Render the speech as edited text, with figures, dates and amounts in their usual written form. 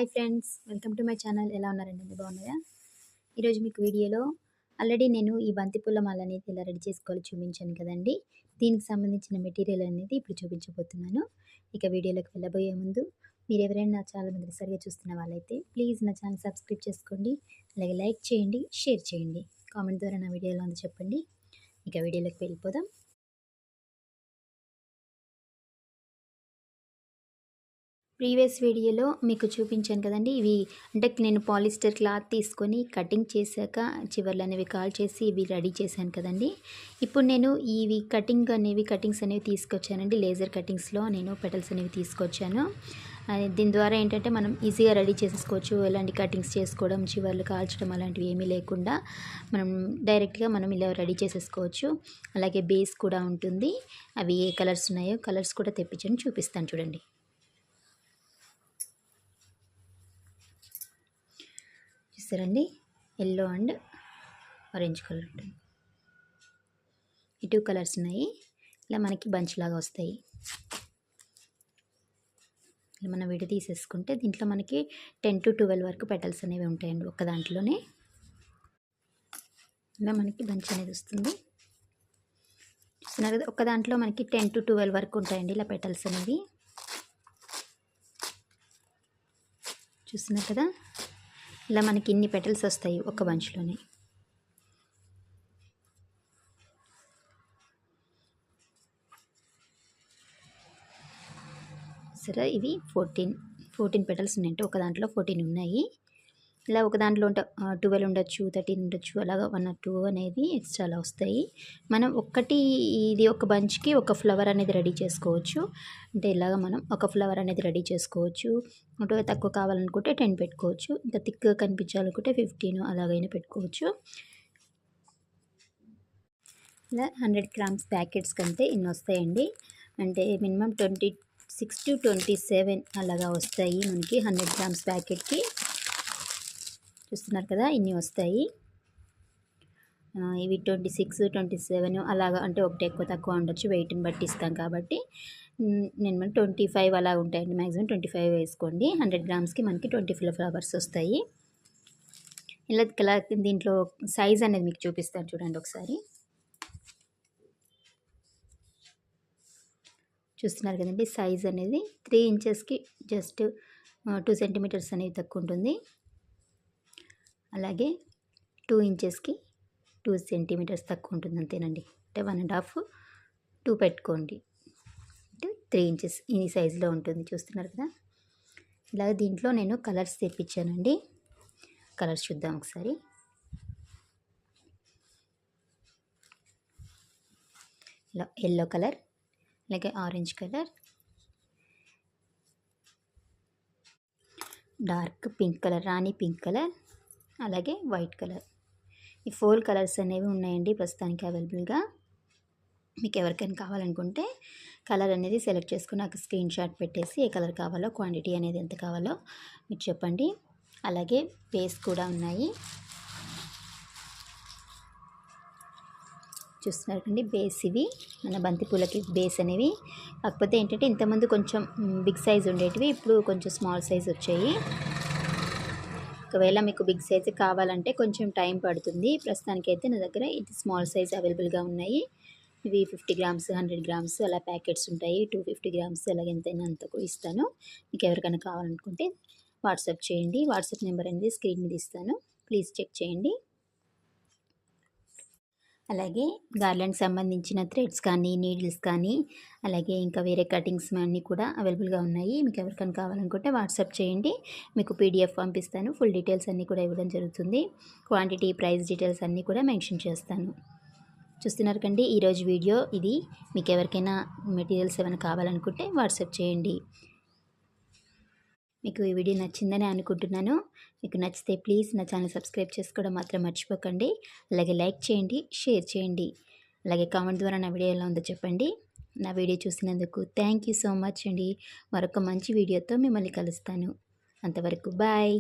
Hi friends, welcome to my channel. ఎలా ఉన్నారండి? మీరు బాగున్నారా? ఈరోజు మీకు వీడియోలో ఆల్రెడీ నేను ఈ బంతిపూల మాల అనేది ఎలా రెడీ చేసుకోవాలో చూపించాను కదండి. దీనికి సంబంధించిన మెటీరియల్ అనేది ఇప్పుడు చూపించబోతున్నాను. ఇక వీడియోలోకి వెళ్ళబోయే ముందు మీరు ఎవరైనా నా ఛానల్ మొదటిసారిగా చూస్తున్న వాళ్ళైతే ప్లీజ్ నా ఛానల్ సబ్స్క్రైబ్ చేసుకోండి. అలాగే లైక్ చేయండి, షేర్ చేయండి, కామెంట్ ద్వారా నా వీడియో ఎలా ఉందో చెప్పండి. ఇక వీడియోలోకి వెళ్ళిపోదాం. ప్రీవియస్ వీడియోలో మీకు చూపించాను కదండి. ఇవి అంటే నేను పాలిస్టర్ క్లాత్ తీసుకొని కటింగ్ చేశాక చివర్లు అనేవి కాల్ చేసి ఇవి రెడీ చేశాను కదండి. ఇప్పుడు నేను ఇవి కటింగ్స్ అనేవి తీసుకొచ్చానండి. లేజర్ కటింగ్స్లో నేను పెటల్స్ అనేవి తీసుకొచ్చాను. దీని ద్వారా ఏంటంటే మనం ఈజీగా రెడీ చేసేసుకోవచ్చు. ఎలాంటి కటింగ్స్ చేసుకోవడం, చివర్లు కాల్చడం అలాంటివి ఏమీ లేకుండా డైరెక్ట్గా మనం ఇలా రెడీ చేసేసుకోవచ్చు. అలాగే బేస్ కూడా ఉంటుంది. అవి ఏ కలర్స్ ఉన్నాయో కలర్స్ కూడా తెప్పించండి, చూపిస్తాను చూడండి. చూసారండి, ఎల్లో అండ్ ఆరెంజ్ కలర్ ఉంటుంది. ఈ 2 కలర్స్ ఉన్నాయి. ఇలా మనకి బంచ్ లాగా వస్తాయి. ఇలా మనం విడి తీసేసుకుంటే దీంట్లో మనకి 10 to 12 వరకు పెటల్స్ అనేవి ఉంటాయండి ఒక్క దాంట్లోనే. ఇలా మనకి బంచ్ అనేది వస్తుంది. చూస్తున్నారు కదా, ఒక్క దాంట్లో మనకి 10 to 12 వరకు ఉంటాయండి ఇలా పెటల్స్ అనేవి. చూస్తున్నారు కదా, ఇలా మనకి ఇన్ని పెటల్స్ వస్తాయి ఒక బంచ్లోనే. సరే, ఇవి 14 పెటల్స్ ఉన్నాయంటే ఒక దాంట్లో 14 ఉన్నాయి. ఇలా ఒక దాంట్లో 12 ఉండొచ్చు, 13 ఉండొచ్చు, అలాగా 1 or 2 అనేది ఎక్స్ట్రా అలా వస్తాయి. మనం ఇది ఒక బంచ్కి ఒక ఫ్లవర్ అనేది రెడీ చేసుకోవచ్చు. అంటే ఇలాగ మనం ఒక ఫ్లవర్ అనేది రెడీ చేసుకోవచ్చు. అంటే తక్కువ కావాలనుకుంటే 10 పెట్టుకోవచ్చు. ఇంకా థిక్గా కనిపించాలనుకుంటే 15 అలాగైనా పెట్టుకోవచ్చు. ఇలా 100 grams ప్యాకెట్స్ కంటే ఇన్ని వస్తాయండి. అంటే మినిమం 26 to 27 అలాగా వస్తాయి మనకి 100 grams ప్యాకెట్కి. చూస్తున్నారు కదా, ఇన్ని వస్తాయి. ఇవి 26, 27 అలాగా, అంటే ఒకటి ఎక్కువ తక్కువ ఉండొచ్చు, వెయిట్ని బట్టి ఇస్తాం కాబట్టి. నేను 25 అలా ఉంటాయండి. మ్యాక్సిమం 25 వేసుకోండి. 100 గ్రామ్స్కి మనకి 25 ఫ్లవర్స్ వస్తాయి. ఇలా దీంట్లో సైజ్ అనేది మీకు చూపిస్తాను చూడండి ఒకసారి. చూస్తున్నారు కదండి, సైజ్ అనేది 3 ఇంచెస్కి జస్ట్ 2 సెంటీమీటర్స్ అనేది తక్కువ ఉంటుంది. అలాగే 2 ఇంచెస్కి 2 సెంటీమీటర్స్ తక్కువ ఉంటుంది, అంతేనండి. అంటే 1.5, 2 పెట్టుకోండి. అంటే 3 ఇంచెస్ ఈ సైజులో ఉంటుంది. చూస్తున్నారు కదా, ఇలాగ దీంట్లో నేను కలర్స్ తెప్పించానండి. కలర్స్ చూద్దాం ఒకసారి. ఇలా ఎల్లో కలర్, అలాగే orange colour, dark pink colour, రాణి పింక్ కలర్, అలాగే వైట్ కలర్. ఈ 4 కలర్స్ అనేవి ఉన్నాయండి ప్రస్తుతానికి అవైలబుల్గా. మీకు ఎవరికైనా కావాలనుకుంటే కలర్ అనేది సెలెక్ట్ చేసుకుని నాకు స్క్రీన్ షాట్ పెట్టేసి ఏ కలర్ కావాలో, క్వాంటిటీ అనేది ఎంత కావాలో మీరు చెప్పండి. అలాగే బేస్ కూడా ఉన్నాయి. చూస్తున్నారు కండి, బేస్ ఇవి మన బంతిపూలకి బేస్ అనేవి. కాకపోతే ఏంటంటే ఇంతకుముందు కొంచెం బిగ్ సైజ్ ఉండేటివి, ఇప్పుడు కొంచెం స్మాల్ సైజ్ వచ్చాయి. ఒకవేళ మీకు బిగ్ సైజ్ కావాలంటే కొంచెం టైం పడుతుంది. ప్రస్తుతానికైతే నా దగ్గర ఇది స్మాల్ సైజ్ అవైలబుల్గా ఉన్నాయి. ఇవి 50 grams, 100 grams అలా ప్యాకెట్స్ ఉంటాయి. 250 grams అలాగే ఎంతైనా అంతకు ఇస్తాను. మీకు ఎవరికైనా కావాలనుకుంటే వాట్సాప్ చేయండి. వాట్సాప్ నెంబర్ అనేది స్క్రీన్ మీద ఇస్తాను, ప్లీజ్ చెక్ చేయండి. అలాగే గార్లాండ్ సంబంధించిన థ్రెడ్స్ కానీ, నీడిల్స్ కానీ, అలాగే ఇంకా వేరే కటింగ్స్ అన్నీ కూడా అవైలబుల్గా ఉన్నాయి. మీకు ఎవరికైనా కావాలనుకుంటే వాట్సాప్ చేయండి. మీకు PDF పంపిస్తాను. ఫుల్ డీటెయిల్స్ అన్నీ కూడా ఇవ్వడం జరుగుతుంది. క్వాంటిటీ, ప్రైస్ డీటెయిల్స్ అన్నీ కూడా మెన్షన్ చేస్తాను. చూస్తున్నారు కండి, ఈరోజు వీడియో ఇది. మీకు ఎవరికైనా మెటీరియల్స్ ఏమైనా కావాలనుకుంటే వాట్సాప్ చేయండి. మీకు ఈ వీడియో నచ్చిందని అనుకుంటున్నాను. మీకు నచ్చితే ప్లీజ్ నా ఛానల్ సబ్స్క్రైబ్ చేసుకోవడం మాత్రం మర్చిపోకండి. అలాగే లైక్ చేయండి, షేర్ చేయండి, అలాగే కామెంట్ ద్వారా నా వీడియో ఎలా ఉందో చెప్పండి. నా వీడియో చూసినందుకు థ్యాంక్ యూ సో మచ్ అండి. మరొక మంచి వీడియోతో మిమ్మల్ని కలుస్తాను. అంతవరకు బాయ్.